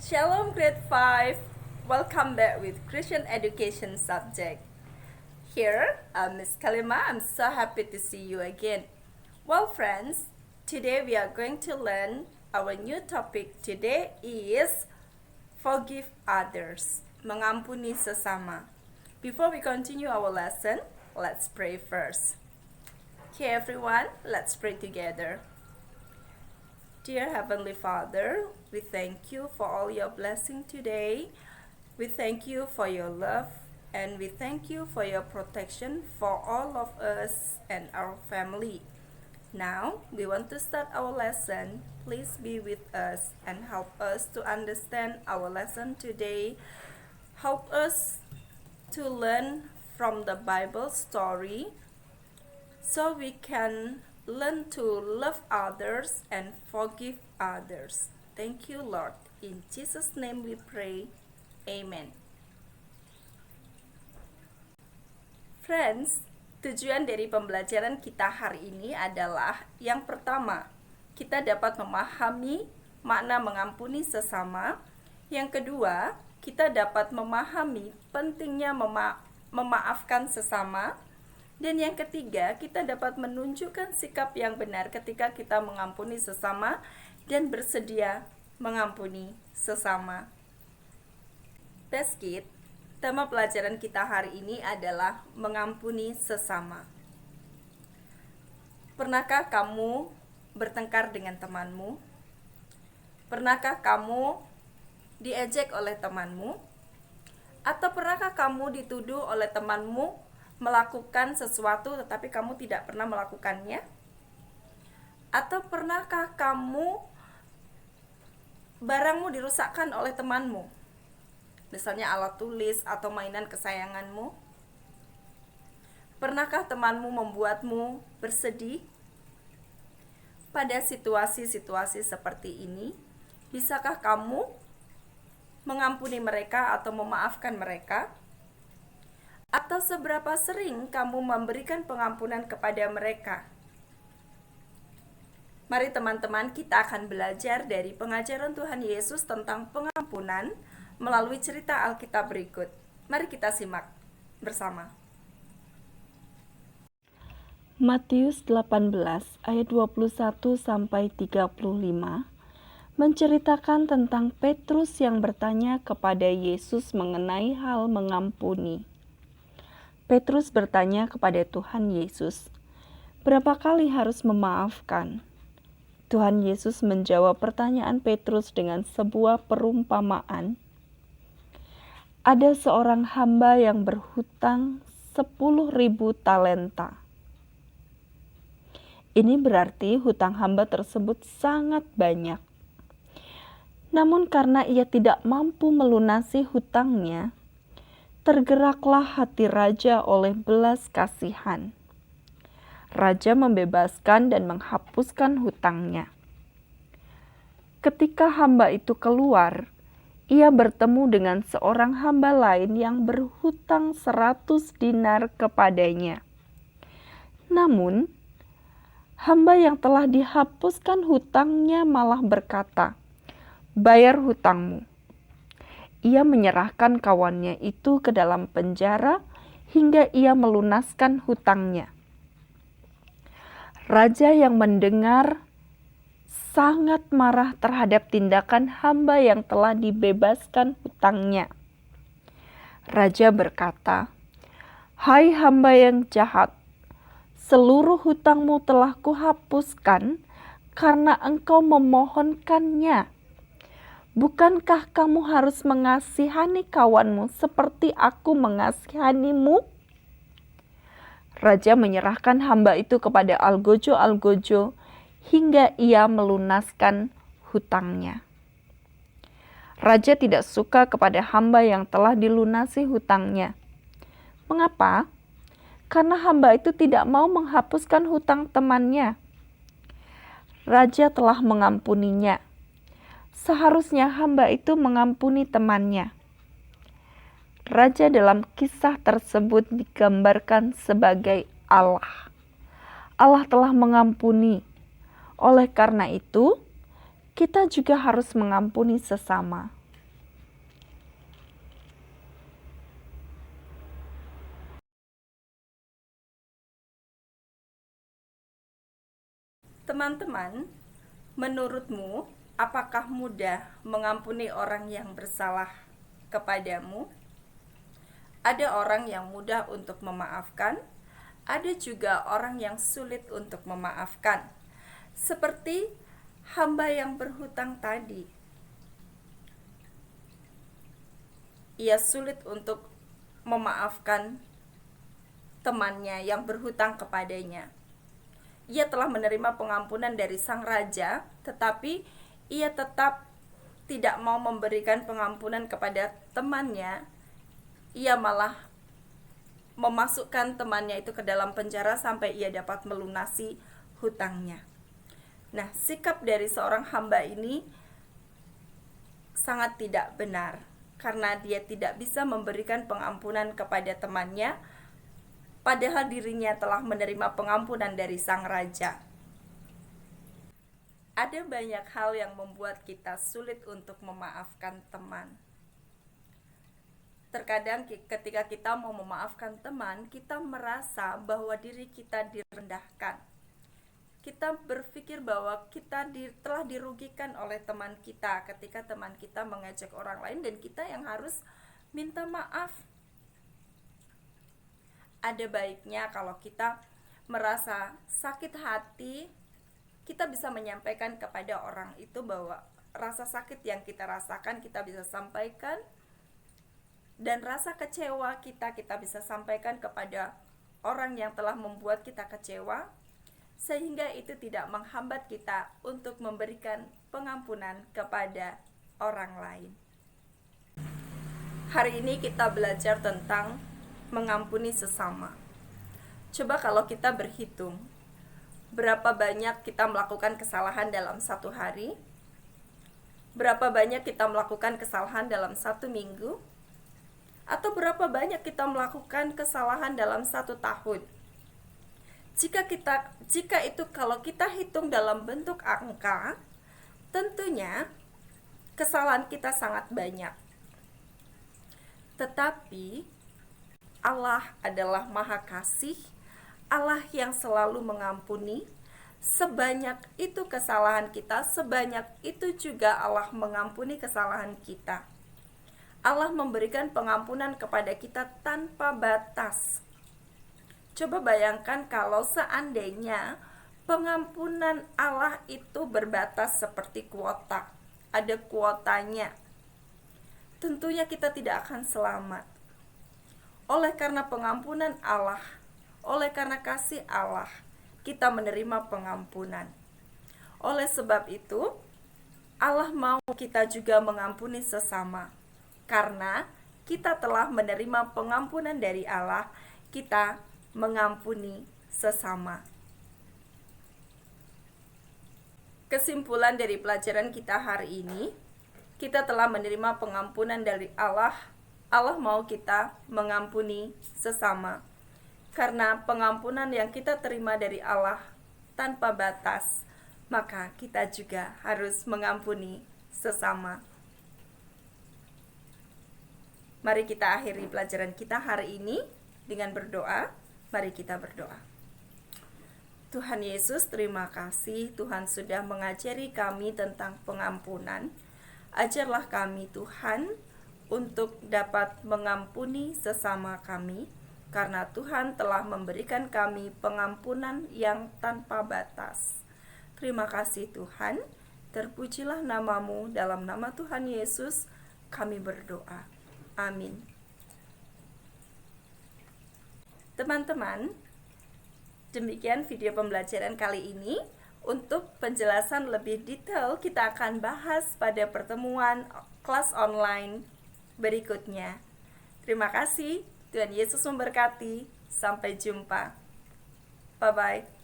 Shalom Grade 5. Welcome back with Christian Education subject. Here, Miss Kalima. I'm so happy to see you again. Well, friends, today we are going to learn our new topic. Today is forgive others, mengampuni sesama. Before we continue our lesson, let's pray first. Okay, everyone, let's pray together. Dear Heavenly Father, we thank you for all your blessing today. We thank you for your love, and we thank you for your protection for all of us and our family. Now, we want to start our lesson. Please be with us and help us to understand our lesson today. Help us to learn from the Bible story so we can learn to love others and forgive others. Thank you, Lord. In Jesus' name we pray. Amen. Friends, tujuan dari pembelajaran kita hari ini adalah yang pertama, kita dapat memahami makna mengampuni sesama. Yang kedua, kita dapat memahami pentingnya memaafkan sesama. Dan yang ketiga, kita dapat menunjukkan sikap yang benar ketika kita mengampuni sesama dan bersedia mengampuni sesama. Best Kid, tema pelajaran kita hari ini adalah mengampuni sesama. Pernahkah kamu bertengkar dengan temanmu? Pernahkah kamu diejek oleh temanmu? Atau pernahkah kamu dituduh oleh temanmu melakukan sesuatu tetapi kamu tidak pernah melakukannya? Atau pernahkah kamu barangmu dirusakkan oleh temanmu? Misalnya alat tulis atau mainan kesayanganmu? Pernahkah temanmu membuatmu bersedih? Pada situasi-situasi seperti ini, bisakah kamu mengampuni mereka atau memaafkan mereka? Atau seberapa sering kamu memberikan pengampunan kepada mereka? Mari teman-teman, kita akan belajar dari pengajaran Tuhan Yesus tentang pengampunan melalui cerita Alkitab berikut. Mari kita simak bersama. Matius 18 ayat 21 sampai 35 menceritakan tentang Petrus yang bertanya kepada Yesus mengenai hal mengampuni. Petrus bertanya kepada Tuhan Yesus, "Berapa kali harus memaafkan?" Tuhan Yesus menjawab pertanyaan Petrus dengan sebuah perumpamaan. Ada seorang hamba yang berhutang 10.000 talenta. Ini berarti hutang hamba tersebut sangat banyak. Namun karena ia tidak mampu melunasi hutangnya, tergeraklah hati raja oleh belas kasihan. Raja membebaskan dan menghapuskan hutangnya. Ketika hamba itu keluar, ia bertemu dengan seorang hamba lain yang berhutang 100 dinar kepadanya. Namun, hamba yang telah dihapuskan hutangnya malah berkata, "Bayar hutangmu." Ia menyerahkan kawannya itu ke dalam penjara hingga ia melunaskan hutangnya. Raja yang mendengar sangat marah terhadap tindakan hamba yang telah dibebaskan hutangnya. Raja berkata, "Hai hamba yang jahat, seluruh hutangmu telah kuhapuskan karena engkau memohonkannya. Bukankah kamu harus mengasihani kawanmu seperti aku mengasihanimu?" Raja menyerahkan hamba itu kepada algojo-algojo hingga ia melunaskan hutangnya. Raja tidak suka kepada hamba yang telah dilunasi hutangnya. Mengapa? Karena hamba itu tidak mau menghapuskan hutang temannya. Raja telah mengampuninya. Seharusnya hamba itu mengampuni temannya. Raja dalam kisah tersebut digambarkan sebagai Allah. Allah telah mengampuni. Oleh karena itu, kita juga harus mengampuni sesama. Teman-teman, menurutmu apakah mudah mengampuni orang yang bersalah kepadamu? Ada orang yang mudah untuk memaafkan, ada juga orang yang sulit untuk memaafkan. Seperti hamba yang berhutang tadi. Ia sulit untuk memaafkan temannya yang berhutang kepadanya. Ia telah menerima pengampunan dari sang raja, tetapi ia tetap tidak mau memberikan pengampunan kepada temannya. Ia malah memasukkan temannya itu ke dalam penjara sampai ia dapat melunasi hutangnya. Nah, sikap dari seorang hamba ini sangat tidak benar, karena dia tidak bisa memberikan pengampunan kepada temannya, padahal dirinya telah menerima pengampunan dari sang raja. Ada banyak hal yang membuat kita sulit untuk memaafkan teman. Terkadang ketika kita mau memaafkan teman, kita merasa bahwa diri kita direndahkan. Kita berpikir bahwa kita telah dirugikan oleh teman kita ketika teman kita mengejek orang lain dan kita yang harus minta maaf. Ada baiknya kalau kita merasa sakit hati, kita bisa menyampaikan kepada orang itu bahwa rasa sakit yang kita rasakan kita bisa sampaikan, dan rasa kecewa kita bisa sampaikan kepada orang yang telah membuat kita kecewa, sehingga itu tidak menghambat kita untuk memberikan pengampunan kepada orang lain. Hari ini kita belajar tentang mengampuni sesama. Coba kalau kita berhitung, berapa banyak kita melakukan kesalahan dalam satu hari? Berapa banyak kita melakukan kesalahan dalam satu minggu? Atau berapa banyak kita melakukan kesalahan dalam satu tahun? Jika itu kalau kita hitung dalam bentuk angka, tentunya kesalahan kita sangat banyak. Tetapi Allah adalah Maha Kasih, Allah yang selalu mengampuni. Sebanyak itu kesalahan kita, sebanyak itu juga Allah mengampuni kesalahan kita. Allah memberikan pengampunan kepada kita tanpa batas. Coba bayangkan kalau seandainya pengampunan Allah itu berbatas seperti kuota, ada kuotanya. Tentunya kita tidak akan selamat. Oleh karena pengampunan Allah, oleh karena kasih Allah, kita menerima pengampunan. Oleh sebab itu, Allah mau kita juga mengampuni sesama. Karena kita telah menerima pengampunan dari Allah, kita mengampuni sesama. Kesimpulan dari pelajaran kita hari ini, kita telah menerima pengampunan dari Allah. Allah mau kita mengampuni sesama. Karena pengampunan yang kita terima dari Allah tanpa batas, maka kita juga harus mengampuni sesama. Mari kita akhiri pelajaran kita hari ini dengan berdoa. Mari kita berdoa. Tuhan Yesus, terima kasih Tuhan sudah mengajari kami tentang pengampunan. Ajarlah kami Tuhan untuk dapat mengampuni sesama kami, karena Tuhan telah memberikan kami pengampunan yang tanpa batas. Terima kasih Tuhan, terpujilah namamu, dalam nama Tuhan Yesus kami berdoa. Amin. Teman-teman, demikian video pembelajaran kali ini. Untuk penjelasan lebih detail kita akan bahas pada pertemuan kelas online berikutnya. Terima kasih, Tuhan Yesus memberkati. Sampai jumpa. Bye-bye.